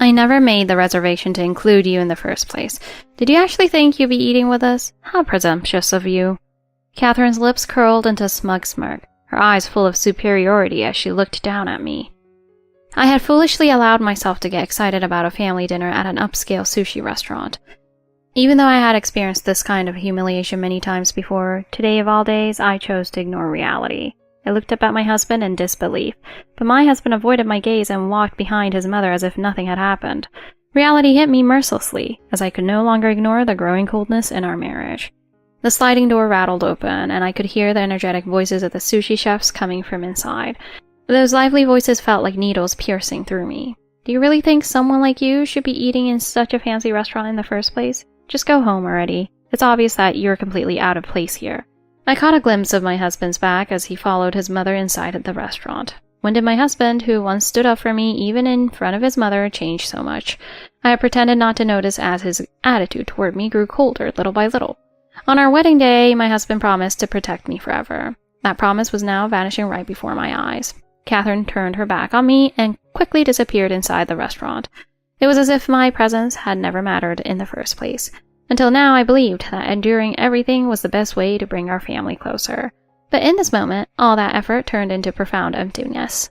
I never made the reservation to include you in the first place. Did you actually think you'd be eating with us? How presumptuous of you." Catherine's lips curled into a smug smirk, her eyes full of superiority as she looked down at me. I had foolishly allowed myself to get excited about a family dinner at an upscale sushi restaurant. Even though I had experienced this kind of humiliation many times before, today of all days, I chose to ignore reality. I looked up at my husband in disbelief, but my husband avoided my gaze and walked behind his mother as if nothing had happened. Reality hit me mercilessly, as I could no longer ignore the growing coldness in our marriage. The sliding door rattled open, and I could hear the energetic voices of the sushi chefs coming from inside. Those lively voices felt like needles piercing through me. "Do you really think someone like you should be eating in such a fancy restaurant in the first place? Just go home already. It's obvious that you're completely out of place here." I caught a glimpse of my husband's back as he followed his mother inside the restaurant. When did my husband, who once stood up for me even in front of his mother, change so much? I had pretended not to notice as his attitude toward me grew colder little by little. On our wedding day, my husband promised to protect me forever. That promise was now vanishing right before my eyes. Catherine turned her back on me and quickly disappeared inside the restaurant. It was as if my presence had never mattered in the first place. Until now, I believed that enduring everything was the best way to bring our family closer. But in this moment, all that effort turned into profound emptiness.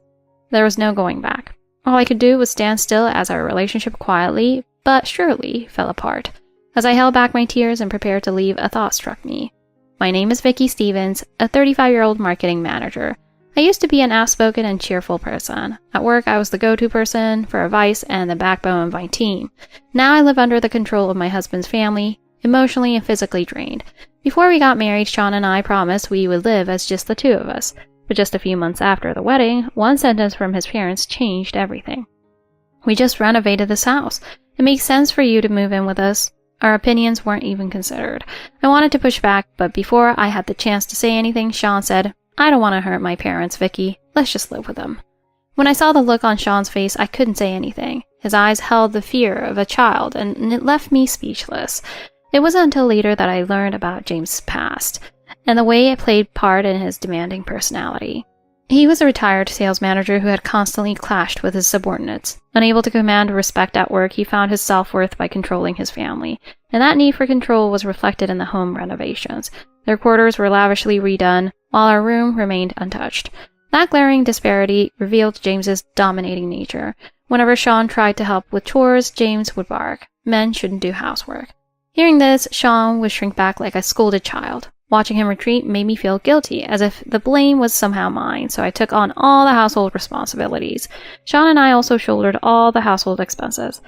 There was no going back. All I could do was stand still as our relationship quietly, but surely, fell apart. As I held back my tears and prepared to leave, a thought struck me. My name is Vicki Stevens, a 35-year-old marketing manager. I used to be an outspoken and cheerful person. At work, I was the go-to person for advice and the backbone of my team. Now I live under the control of my husband's family, emotionally and physically drained. Before we got married, Sean and I promised we would live as just the two of us. But just a few months after the wedding, one sentence from his parents changed everything. "We just renovated this house. It makes sense for you to move in with us." Our opinions weren't even considered. I wanted to push back, but before I had the chance to say anything, Sean said, "I don't want to hurt my parents, Vicky. Let's just live with them." When I saw the look on Sean's face, I couldn't say anything. His eyes held the fear of a child, and it left me speechless. It wasn't until later that I learned about James' past, and the way it played part in his demanding personality. He was a retired sales manager who had constantly clashed with his subordinates. Unable to command respect at work, he found his self-worth by controlling his family, and that need for control was reflected in the home renovations. Their quarters were lavishly redone, while our room remained untouched. That glaring disparity revealed James's dominating nature. Whenever Sean tried to help with chores, James would bark. Men shouldn't do housework. Hearing this, Sean would shrink back like a scolded child. Watching him retreat made me feel guilty, as if the blame was somehow mine, so I took on all the household responsibilities. Sean and I also shouldered all the household expenses.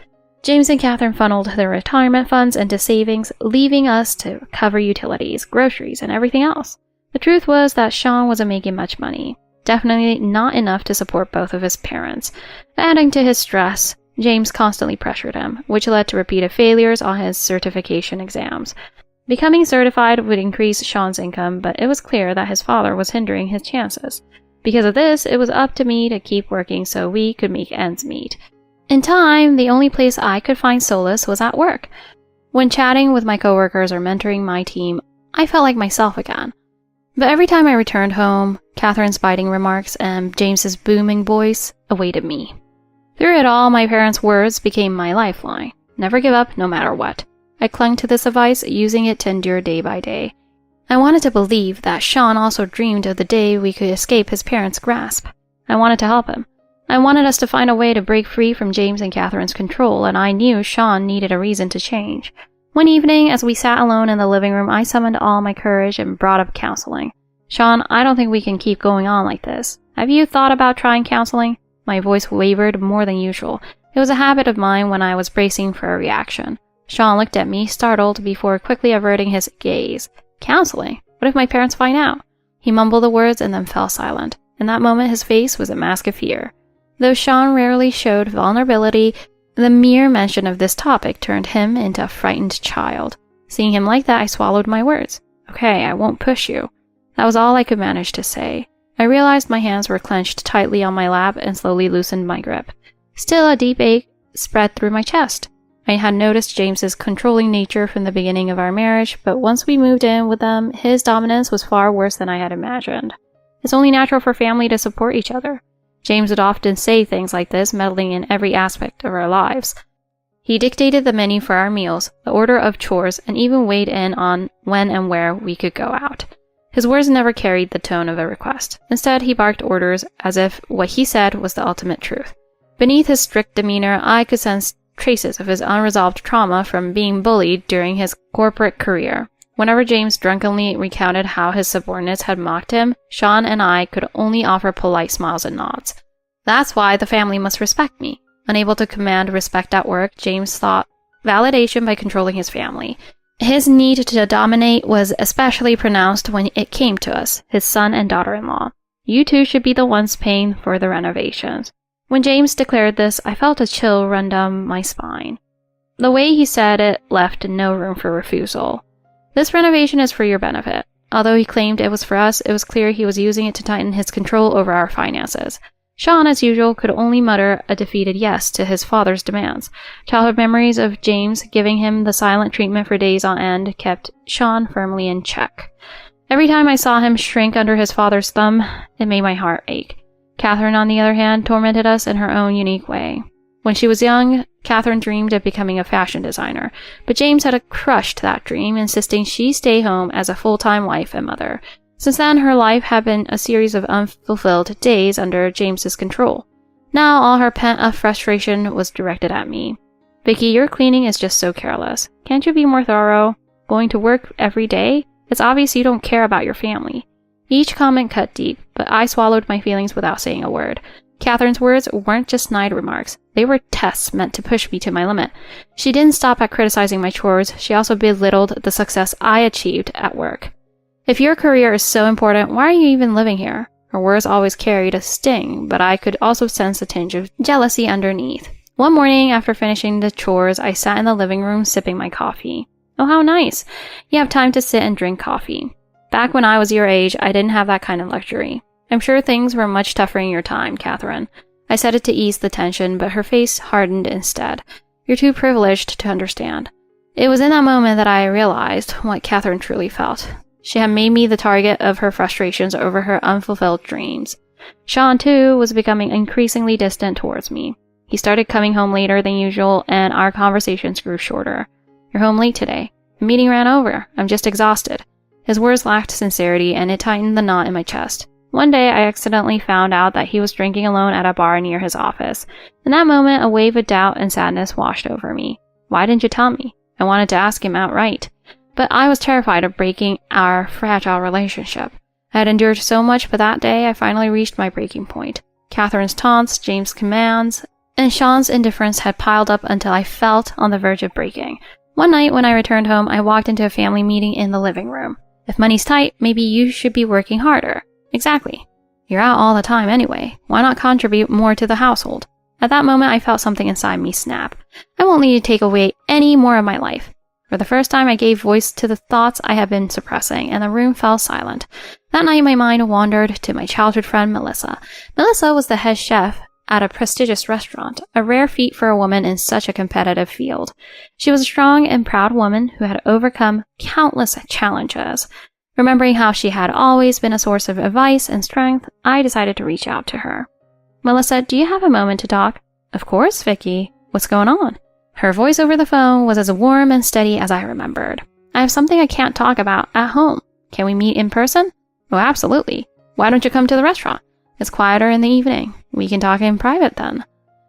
James and Catherine funneled their retirement funds into savings, leaving us to cover utilities, groceries, and everything else. The truth was that Sean wasn't making much money. Definitely not enough to support both of his parents. Adding to his stress, James constantly pressured him, which led to repeated failures on his certification exams. Becoming certified would increase Sean's income, but it was clear that his father was hindering his chances. Because of this, it was up to me to keep working so we could make ends meet. In time, the only place I could find solace was at work. When chatting with my coworkers or mentoring my team, I felt like myself again. But every time I returned home, Catherine's biting remarks and James's booming voice awaited me. Through it all, my parents' words became my lifeline. Never give up, no matter what. I clung to this advice, using it to endure day by day. I wanted to believe that Sean also dreamed of the day we could escape his parents' grasp. I wanted to help him. I wanted us to find a way to break free from James and Catherine's control, and I knew Sean needed a reason to change. One evening, as we sat alone in the living room, I summoned all my courage and brought up counseling. "Sean, I don't think we can keep going on like this. Have you thought about trying counseling?" My voice wavered more than usual. It was a habit of mine when I was bracing for a reaction. Sean looked at me, startled, before quickly averting his gaze. "Counseling? What if my parents find out?" He mumbled the words and then fell silent. In that moment, his face was a mask of fear. Though Sean rarely showed vulnerability, the mere mention of this topic turned him into a frightened child. Seeing him like that, I swallowed my words. "Okay, I won't push you." That was all I could manage to say. I realized my hands were clenched tightly on my lap and slowly loosened my grip. Still, a deep ache spread through my chest. I had noticed James's controlling nature from the beginning of our marriage, but once we moved in with them, his dominance was far worse than I had imagined. It's only natural for family to support each other. James would often say things like this, meddling in every aspect of our lives. He dictated the menu for our meals, the order of chores, and even weighed in on when and where we could go out. His words never carried the tone of a request. Instead, he barked orders as if what he said was the ultimate truth. Beneath his strict demeanor, I could sense traces of his unresolved trauma from being bullied during his corporate career. Whenever James drunkenly recounted how his subordinates had mocked him, Sean and I could only offer polite smiles and nods. That's why the family must respect me. Unable to command respect at work, James sought validation by controlling his family. His need to dominate was especially pronounced when it came to us, his son and daughter-in-law. You two should be the ones paying for the renovations. When James declared this, I felt a chill run down my spine. The way he said it left no room for refusal. This renovation is for your benefit. Although he claimed it was for us, it was clear he was using it to tighten his control over our finances. Sean, as usual, could only mutter a defeated yes to his father's demands. Childhood memories of James giving him the silent treatment for days on end kept Sean firmly in check. Every time I saw him shrink under his father's thumb, it made my heart ache. Catherine, on the other hand, tormented us in her own unique way. When she was young, Catherine dreamed of becoming a fashion designer, but James had crushed that dream, insisting she stay home as a full-time wife and mother. Since then, her life had been a series of unfulfilled days under James's control. Now, all her pent-up frustration was directed at me. Vicky, your cleaning is just so careless. Can't you be more thorough? Going to work every day? It's obvious you don't care about your family. Each comment cut deep, but I swallowed my feelings without saying a word. Catherine's words weren't just snide remarks. They were tests meant to push me to my limit. She didn't stop at criticizing my chores. She also belittled the success I achieved at work. If your career is so important, why are you even living here? Her words always carried a sting, but I could also sense a tinge of jealousy underneath. One morning, after finishing the chores, I sat in the living room sipping my coffee. Oh, how nice. You have time to sit and drink coffee. Back when I was your age, I didn't have that kind of luxury. I'm sure things were much tougher in your time, Catherine. I said it to ease the tension, but her face hardened instead. You're too privileged to understand. It was in that moment that I realized what Catherine truly felt. She had made me the target of her frustrations over her unfulfilled dreams. Sean, too, was becoming increasingly distant towards me. He started coming home later than usual, and our conversations grew shorter. You're home late today. The meeting ran over. I'm just exhausted. His words lacked sincerity, and it tightened the knot in my chest. One day, I accidentally found out that he was drinking alone at a bar near his office. In that moment, a wave of doubt and sadness washed over me. Why didn't you tell me? I wanted to ask him outright. But I was terrified of breaking our fragile relationship. I had endured so much, but that day I finally reached my breaking point. Catherine's taunts, James' commands, and Sean's indifference had piled up until I felt on the verge of breaking. One night when I returned home, I walked into a family meeting in the living room. If money's tight, maybe you should be working harder. Exactly. You're out all the time anyway. Why not contribute more to the household? At that moment, I felt something inside me snap. I won't let you take away any more of my life. For the first time, I gave voice to the thoughts I had been suppressing, and the room fell silent. That night, my mind wandered to my childhood friend, Melissa. Melissa was the head chef at a prestigious restaurant, a rare feat for a woman in such a competitive field. She was a strong and proud woman who had overcome countless challenges. Remembering how she had always been a source of advice and strength, I decided to reach out to her. Melissa, do you have a moment to talk? Of course, Vicky. What's going on? Her voice over the phone was as warm and steady as I remembered. I have something I can't talk about at home. Can we meet in person? Oh, absolutely. Why don't you come to the restaurant? It's quieter in the evening. We can talk in private then.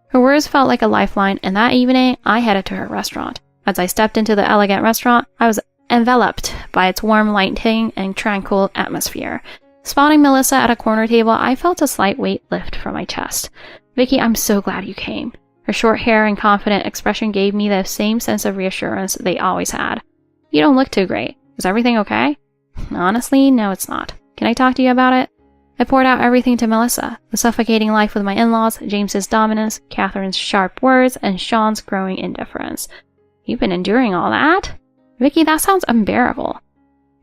Her words felt like a lifeline, and that evening, I headed to her restaurant. As I stepped into the elegant restaurant, I was enveloped by its warm lighting and tranquil atmosphere. Spotting Melissa at a corner table, I felt a slight weight lift from my chest. Vicky, I'm so glad you came. Her short hair and confident expression gave me the same sense of reassurance they always had. You don't look too great. Is everything okay? Honestly, no, it's not. Can I talk to you about it? I poured out everything to Melissa. The suffocating life with my in-laws, James's dominance, Catherine's sharp words, and Sean's growing indifference. You've been enduring all that? Vicky, that sounds unbearable.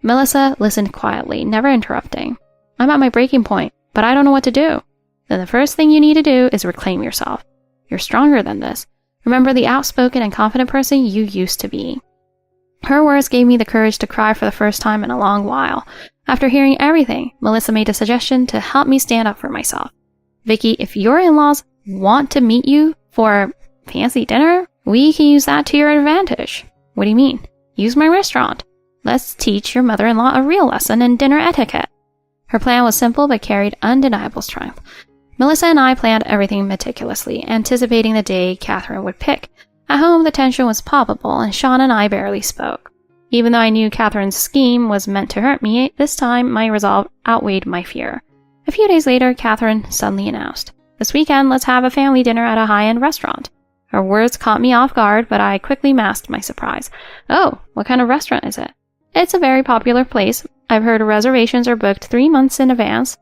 Melissa listened quietly, never interrupting. I'm at my breaking point, but I don't know what to do. Then the first thing you need to do is reclaim yourself. You're stronger than this. Remember the outspoken and confident person you used to be. Her words gave me the courage to cry for the first time in a long while. After hearing everything, Melissa made a suggestion to help me stand up for myself. Vicky, if your in-laws want to meet you for fancy dinner, we can use that to your advantage. What do you mean? Use my restaurant. Let's teach your mother-in-law a real lesson in dinner etiquette. Her plan was simple but carried undeniable strength. Melissa and I planned everything meticulously, anticipating the day Catherine would pick. At home, the tension was palpable, and Sean and I barely spoke. Even though I knew Catherine's scheme was meant to hurt me, this time my resolve outweighed my fear. A few days later, Catherine suddenly announced, "This weekend, let's have a family dinner at a high-end restaurant." Her words caught me off guard, but I quickly masked my surprise. "Oh, what kind of restaurant is it?" "It's a very popular place. I've heard reservations are booked 3 months in advance."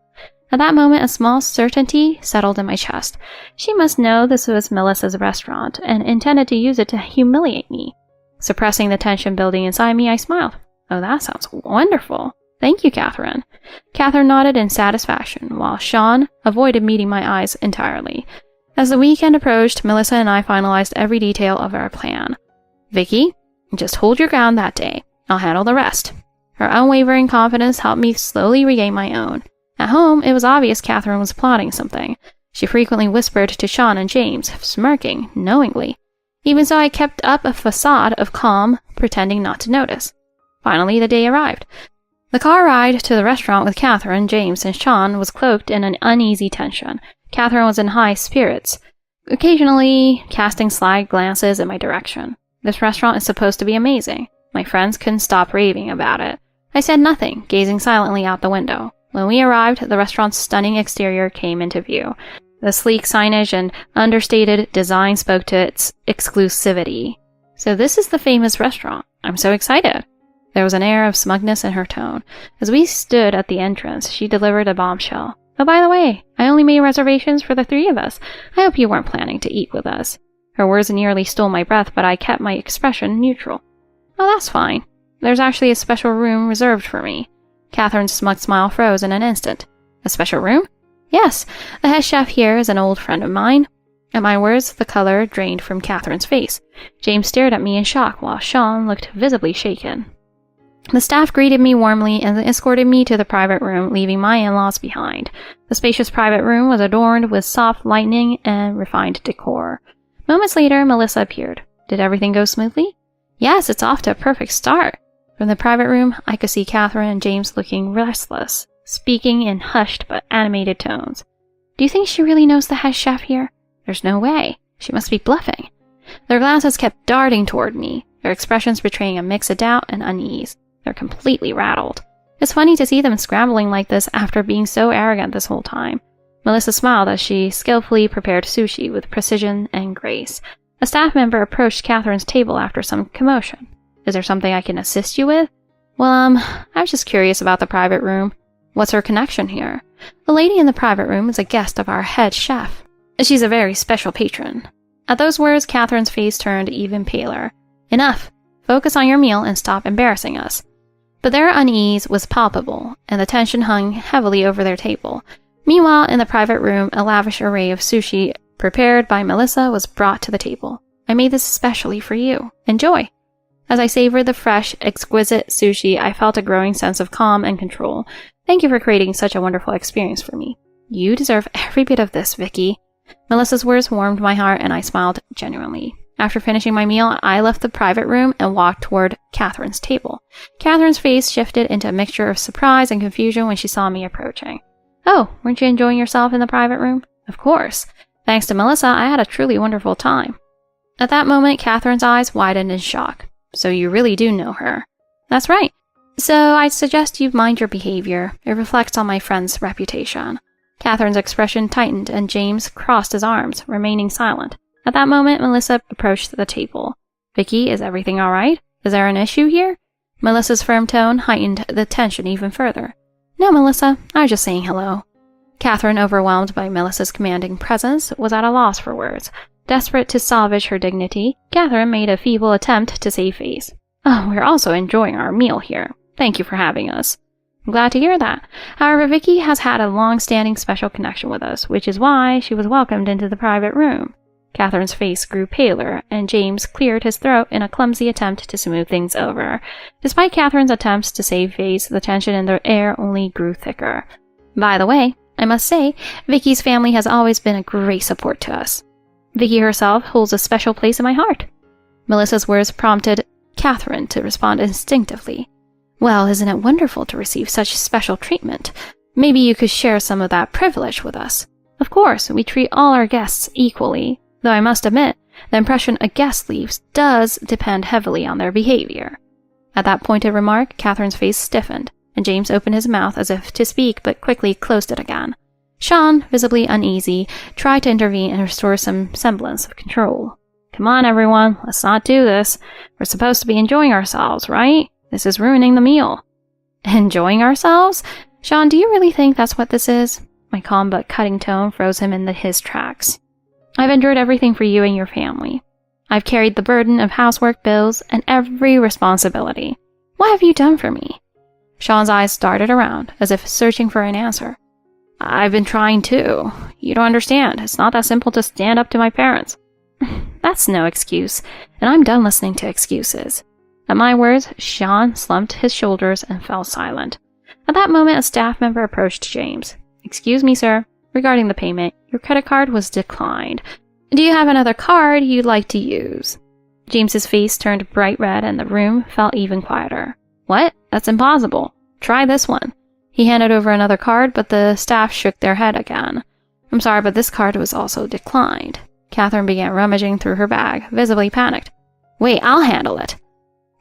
At that moment, a small certainty settled in my chest. She must know this was Melissa's restaurant and intended to use it to humiliate me. Suppressing the tension building inside me, I smiled. "Oh, that sounds wonderful. Thank you, Catherine." Catherine nodded in satisfaction, while Sean avoided meeting my eyes entirely. As the weekend approached, Melissa and I finalized every detail of our plan. "Vicky, just hold your ground that day. I'll handle the rest." Her unwavering confidence helped me slowly regain my own. At home, it was obvious Catherine was plotting something. She frequently whispered to Sean and James, smirking knowingly. Even so, I kept up a facade of calm, pretending not to notice. Finally, the day arrived. The car ride to the restaurant with Catherine, James, and Sean was cloaked in an uneasy tension. Catherine was in high spirits, occasionally casting sly glances in my direction. This restaurant is supposed to be amazing. My friends couldn't stop raving about it. I said nothing, gazing silently out the window. When we arrived, the restaurant's stunning exterior came into view. The sleek signage and understated design spoke to its exclusivity. "So this is the famous restaurant. I'm so excited." There was an air of smugness in her tone. As we stood at the entrance, she delivered a bombshell. "Oh, by the way, I only made reservations for the 3 of us. I hope you weren't planning to eat with us." Her words nearly stole my breath, but I kept my expression neutral. "Oh, that's fine. There's actually a special room reserved for me." Catherine's smug smile froze in an instant. "A special room?" "Yes, the head chef here is an old friend of mine." At my words, the color drained from Catherine's face. James stared at me in shock, while Sean looked visibly shaken. The staff greeted me warmly and escorted me to the private room, leaving my in-laws behind. The spacious private room was adorned with soft lighting and refined decor. Moments later, Melissa appeared. "Did everything go smoothly?" "Yes, it's off to a perfect start." From the private room, I could see Catherine and James looking restless, speaking in hushed but animated tones. "Do you think she really knows the head chef here?" "There's no way. She must be bluffing." Their glances kept darting toward me, their expressions betraying a mix of doubt and unease. They're completely rattled. It's funny to see them scrambling like this after being so arrogant this whole time. Melissa smiled as she skillfully prepared sushi with precision and grace. A staff member approached Catherine's table after some commotion. "Is there something I can assist you with?" "Well, I was just curious about the private room. What's her connection here?" "The lady in the private room is a guest of our head chef. She's a very special patron." At those words, Catherine's face turned even paler. "Enough. Focus on your meal and stop embarrassing us." But their unease was palpable, and the tension hung heavily over their table. Meanwhile, in the private room, a lavish array of sushi prepared by Melissa was brought to the table. "I made this especially for you. Enjoy." As I savored the fresh, exquisite sushi, I felt a growing sense of calm and control. "Thank you for creating such a wonderful experience for me." "You deserve every bit of this, Vicky." Melissa's words warmed my heart, and I smiled genuinely. After finishing my meal, I left the private room and walked toward Catherine's table. Catherine's face shifted into a mixture of surprise and confusion when she saw me approaching. "Oh, weren't you enjoying yourself in the private room?" "Of course. Thanks to Melissa, I had a truly wonderful time." At that moment, Catherine's eyes widened in shock. "So you really do know her?" "That's right. So I suggest you mind your behavior. It reflects on my friend's reputation." Catherine's expression tightened, and James crossed his arms, remaining silent. At that moment, Melissa approached the table. "Vicky, is everything all right? Is there an issue here?" Melissa's firm tone heightened the tension even further. "No, Melissa, I was just saying hello." Catherine, overwhelmed by Melissa's commanding presence, was at a loss for words. Desperate to salvage her dignity, Catherine made a feeble attempt to save face. "Oh, we're also enjoying our meal here. Thank you for having us." "I'm glad to hear that. However, Vicky has had a long-standing special connection with us, which is why she was welcomed into the private room." Catherine's face grew paler, and James cleared his throat in a clumsy attempt to smooth things over. Despite Catherine's attempts to save face, the tension in the air only grew thicker. "By the way, I must say, Vicky's family has always been a great support to us. Vicky herself holds a special place in my heart. Melissa's words prompted Catherine to respond instinctively. Well, isn't it wonderful to receive such special treatment? Maybe you could share some of that privilege with us. Of course, we treat all our guests equally, though I must admit, the impression a guest leaves does depend heavily on their behavior. At that pointed remark, Catherine's face stiffened, and James opened his mouth as if to speak, but quickly closed it again. Sean, visibly uneasy, tried to intervene and restore some semblance of control. Come on, everyone, let's not do this. We're supposed to be enjoying ourselves, right? This is ruining the meal. Enjoying ourselves? Sean, do you really think that's what this is? My calm but cutting tone froze him in his tracks. I've endured everything for you and your family. I've carried the burden of housework, bills, and every responsibility. What have you done for me? Sean's eyes darted around, as if searching for an answer. I've been trying too. You don't understand. It's not that simple to stand up to my parents. That's no excuse, and I'm done listening to excuses. At my words, Sean slumped his shoulders and fell silent. At that moment, a staff member approached James. Excuse me, sir. Regarding the payment, your credit card was declined. Do you have another card you'd like to use? James's face turned bright red and the room felt even quieter. What? That's impossible. Try this one. He handed over another card, but the staff shook their head again. I'm sorry, but this card was also declined. Catherine began rummaging through her bag, visibly panicked. Wait, I'll handle it.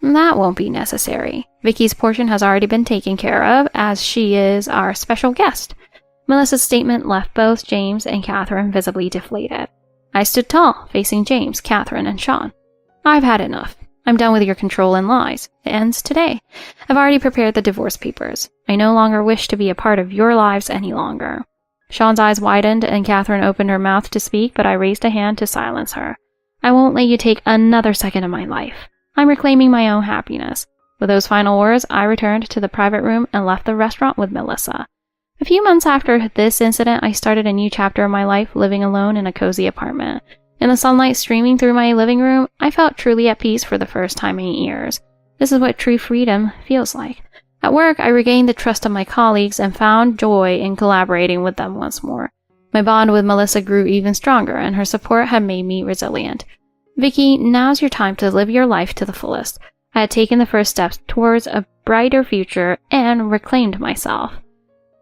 That won't be necessary. Vicky's portion has already been taken care of, as she is our special guest. Melissa's statement left both James and Catherine visibly deflated. I stood tall, facing James, Catherine, and Sean. I've had enough. I'm done with your control and lies. It ends today. I've already prepared the divorce papers. I no longer wish to be a part of your lives any longer. Sean's eyes widened and Catherine opened her mouth to speak, but I raised a hand to silence her. I won't let you take another second of my life. I'm reclaiming my own happiness. With those final words, I returned to the private room and left the restaurant with Melissa. A few months after this incident, I started a new chapter of my life, living alone in a cozy apartment. In the sunlight streaming through my living room, I felt truly at peace for the first time in years. This is what true freedom feels like. At work, I regained the trust of my colleagues and found joy in collaborating with them once more. My bond with Melissa grew even stronger, and her support had made me resilient. Vicky, now's your time to live your life to the fullest. I had taken the first steps towards a brighter future and reclaimed myself.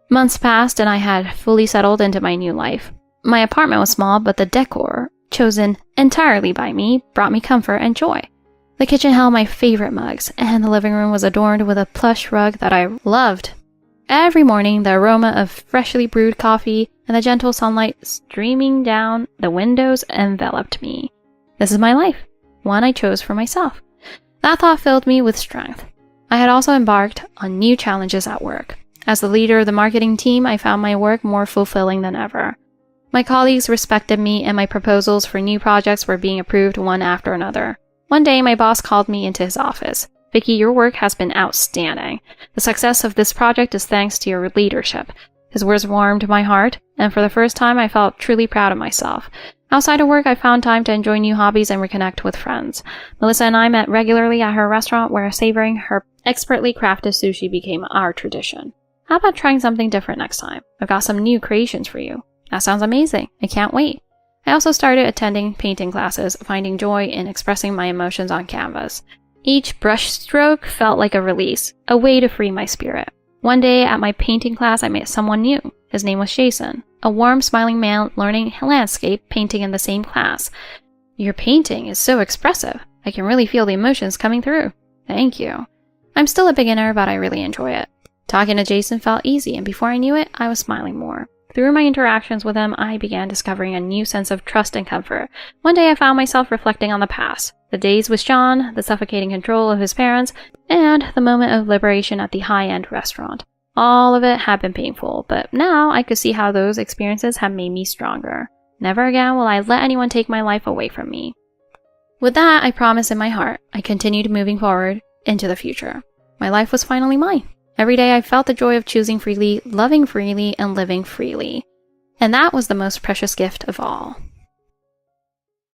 Months passed and I had fully settled into my new life. My apartment was small, but the decor, chosen entirely by me, brought me comfort and joy. The kitchen held my favorite mugs, and the living room was adorned with a plush rug that I loved. Every morning, the aroma of freshly brewed coffee and the gentle sunlight streaming down the windows enveloped me. This is my life, one I chose for myself. That thought filled me with strength. I had also embarked on new challenges at work. As the leader of the marketing team, I found my work more fulfilling than ever. My colleagues respected me, and my proposals for new projects were being approved one after another. One day, my boss called me into his office. Vicky, your work has been outstanding. The success of this project is thanks to your leadership. His words warmed my heart, and for the first time, I felt truly proud of myself. Outside of work, I found time to enjoy new hobbies and reconnect with friends. Melissa and I met regularly at her restaurant, where savoring her expertly crafted sushi became our tradition. How about trying something different next time? I've got some new creations for you. That sounds amazing. I can't wait. I also started attending painting classes, finding joy in expressing my emotions on canvas. Each brush stroke felt like a release, a way to free my spirit. One day at my painting class, I met someone new. His name was Jason, a warm, smiling man learning landscape painting in the same class. Your painting is so expressive. I can really feel the emotions coming through. Thank you. I'm still a beginner, but I really enjoy it. Talking to Jason felt easy, and before I knew it, I was smiling more. Through my interactions with him, I began discovering a new sense of trust and comfort. One day I found myself reflecting on the past. The days with Sean, the suffocating control of his parents, and the moment of liberation at the high-end restaurant. All of it had been painful, but now I could see how those experiences had made me stronger. Never again will I let anyone take my life away from me. With that, I promised in my heart, I continued moving forward into the future. My life was finally mine. Every day I felt the joy of choosing freely, loving freely, and living freely. And that was the most precious gift of all.